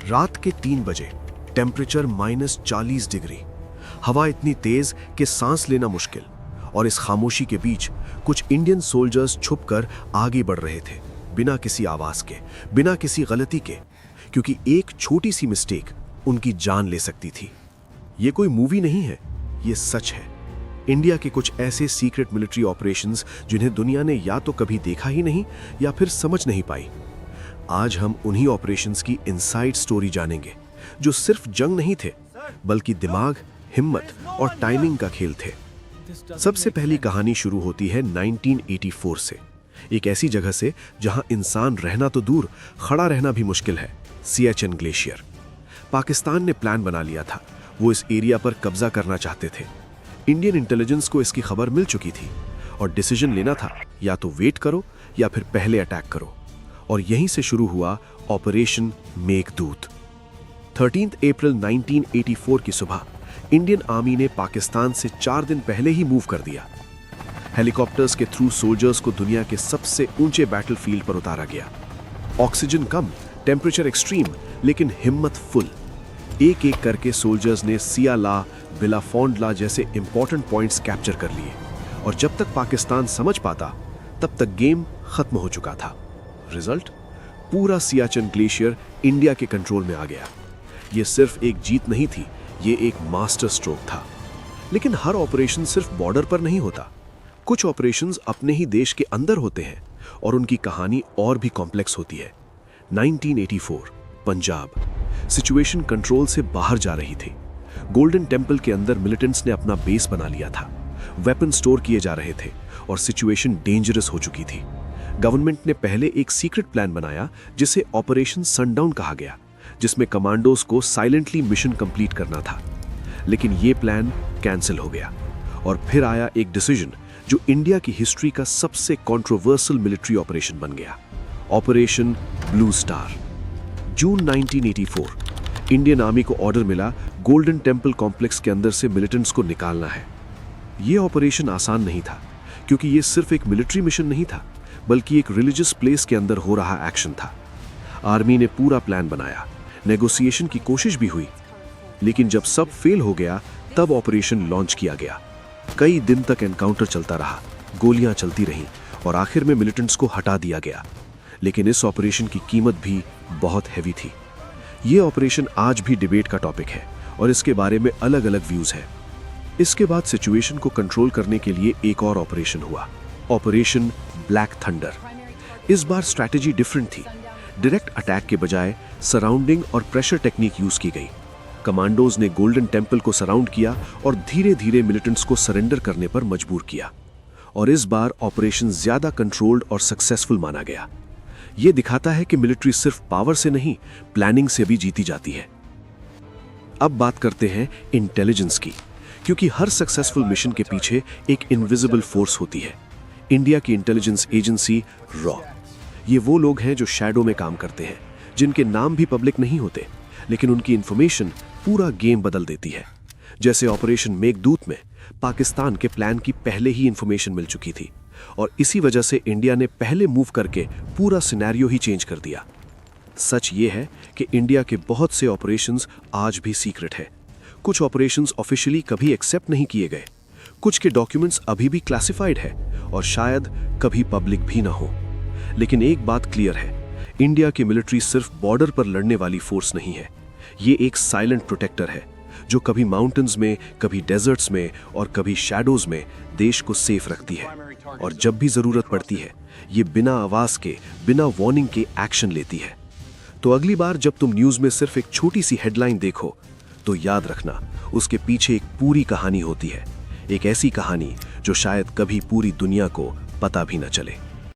रात के 3 बजे, टेम्परेचर -40 डिग्री, हवा इतनी तेज कि सांस लेना मुश्किल, और इस खामोशी के बीच कुछ इंडियन सोल्जर्स छुपकर आगे बढ़ रहे थे, बिना किसी आवाज के, बिना किसी गलती के, क्योंकि एक छोटी सी मिस्टेक उनकी जान ले सकती थी। ये कोई मूवी नहीं है, ये सच है। इंडिया के कुछ ऐसे सीक्रेट मिलिट्री ऑपरेशंस जिन्हें दुनिया ने या तो कभी देखा ही नहीं या फिर समझ नहीं पाई। आज हम उन्हीं ऑपरेशंस की इनसाइड स्टोरी जानेंगे, जो सिर्फ जंग नहीं थे, बल्कि दिमाग, हिम्मत और टाइमिंग का खेल थे। सबसे पहली कहानी शुरू होती है 1984 से, एक ऐसी जगह से जहां इंसान रहना तो दूर, खड़ा रहना भी मुश्किल है, सियाचिन ग्लेशियर। पाकिस्तान ने प्लान बना लिया था, वो इस एरिया पर कब्जा करना चाहते थे। इंडियन इंटेलिजेंस को इसकी खबर मिल चुकी थी और डिसीजन लेना था, या तो वेट करो या फिर पहले अटैक करो। और यहीं से शुरू हुआ ऑपरेशन मेघदूत। 13 अप्रैल 1984 की सुबह इंडियन आर्मी ने पाकिस्तान से 4 दिन पहले ही मूव कर दिया। हेलीकॉप्टर्स के थ्रू सोल्जर्स को दुनिया के सबसे ऊंचे बैटलफील्ड पर उतारा गया। ऑक्सीजन कम, टेम्परेचर एक्सट्रीम, लेकिन हिम्मत फुल। एक एक करके सोल्जर्स ने सियाला, बिलाफोंडला जैसे इंपॉर्टेंट पॉइंट्स कैप्चर कर लिए, और जब तक पाकिस्तान समझ पाता तब तक गेम खत्म हो चुका था। रिजल्ट, पूरा सियाचिन ग्लेशियर इंडिया के कंट्रोल में आ गया। यह सिर्फ एक जीत नहीं थी, ये एक मास्टर स्ट्रोक था। लेकिन हर ऑपरेशन सिर्फ बॉर्डर पर नहीं होता। कुछ ऑपरेशंस अपने ही देश के अंदर होते हैं और उनकी कहानी और भी कॉम्प्लेक्स होती है। 1984 पंजाब, सिचुएशन कंट्रोल से बाहर जा रही थी। गोल्डन टेम्पल के अंदर मिलिटेंट्स ने अपना बेस बना लिया था, वेपन स्टोर किए जा रहे थे और सिचुएशन डेंजरस हो चुकी थी। गवर्नमेंट ने पहले एक सीक्रेट प्लान बनाया जिसे ऑपरेशन सनडाउन कहा गया, जिसमें कमांडोज को साइलेंटली मिशन कंप्लीट करना था। लेकिन यह प्लान कैंसिल हो गया और फिर आया एक डिसीजन जो इंडिया की हिस्ट्री का सबसे कंट्रोवर्शियल मिलिट्री ऑपरेशन बन गया, ऑपरेशन ब्लू स्टार। जून 1984 इंडियन आर्मी को ऑर्डर मिला गोल्डन टेम्पल कॉम्प्लेक्स के अंदर से मिलिटेंट्स को निकालना है। यह ऑपरेशन आसान नहीं था, क्योंकि यह सिर्फ एक मिलिट्री मिशन नहीं था, बल्कि एक रिलीजियस प्लेस के अंदर हो रहा एक्शन था। आर्मी ने पूरा प्लान बनाया, नेगोशिएशन की कोशिश भी हुई, लेकिन जब सब फेल हो गया तब ऑपरेशन लॉन्च किया गया। कई दिन तक एनकाउंटर चलता रहा, गोलियां चलती रहीं और आखिर में मिलिटेंट्स को हटा दिया गया। लेकिन इस ऑपरेशन की कीमत भी बहुत हैवी थी। यह ऑपरेशन आज भी डिबेट का टॉपिक है और इसके बारे में अलग अलग व्यूज हैं। इसके बाद सिचुएशन को कंट्रोल करने के लिए एक और ऑपरेशन हुआ, ऑपरेशन ब्लैक थंडर। इस बार स्ट्रैटेजी डिफरेंट थी। डायरेक्ट अटैक के बजाय सराउंडिंग और प्रेशर टेक्निक यूज की गई। कमांडोज ने गोल्डन टेम्पल को सराउंड किया और धीरे धीरे मिलिटेंट्स को सरेंडर करने पर मजबूर किया। और इस बार ऑपरेशन ज्यादा कंट्रोल्ड और सक्सेसफुल माना गया। यह दिखाता है कि मिलिट्री सिर्फ पावर से नहीं, प्लानिंग से भी जीती जाती है। अब बात करते हैं इंटेलिजेंस की, क्योंकि हर सक्सेसफुल मिशन के पीछे एक इनविजिबल फोर्स होती है। इंडिया की इंटेलिजेंस एजेंसी रॉ, ये वो लोग हैं जो शैडो में काम करते हैं, जिनके नाम भी पब्लिक नहीं होते, लेकिन उनकी इंफॉर्मेशन पूरा गेम बदल देती है। जैसे ऑपरेशन मेघदूत में पाकिस्तान के प्लान की पहले ही इंफॉर्मेशन मिल चुकी थी और इसी वजह से इंडिया ने पहले मूव करके पूरा सिनेरियो ही चेंज कर दिया। सच ये है कि इंडिया के बहुत से ऑपरेशंस आज भी सीक्रेट है। कुछ ऑपरेशंस ऑफिशियली कभी एक्सेप्ट नहीं किए गए, कुछ के डॉक्यूमेंट्स अभी भी क्लासिफाइड है और शायद कभी पब्लिक भी ना हो। लेकिन एक बात क्लियर है, इंडिया की मिलिट्री सिर्फ बॉर्डर पर लड़ने वाली फोर्स नहीं है। ये एक साइलेंट प्रोटेक्टर है, जो कभी माउंटेन्स में, कभी डेजर्ट्स में और कभी शैडोज में देश को सेफ रखती है। और जब भी जरूरत पड़ती है, ये बिना आवाज के, बिना वार्निंग के एक्शन लेती है। तो अगली बार जब तुम न्यूज में सिर्फ एक छोटी सी हेडलाइन देखो, तो याद रखना, उसके पीछे एक पूरी कहानी होती है। एक ऐसी कहानी जो शायद कभी पूरी दुनिया को पता भी न चले।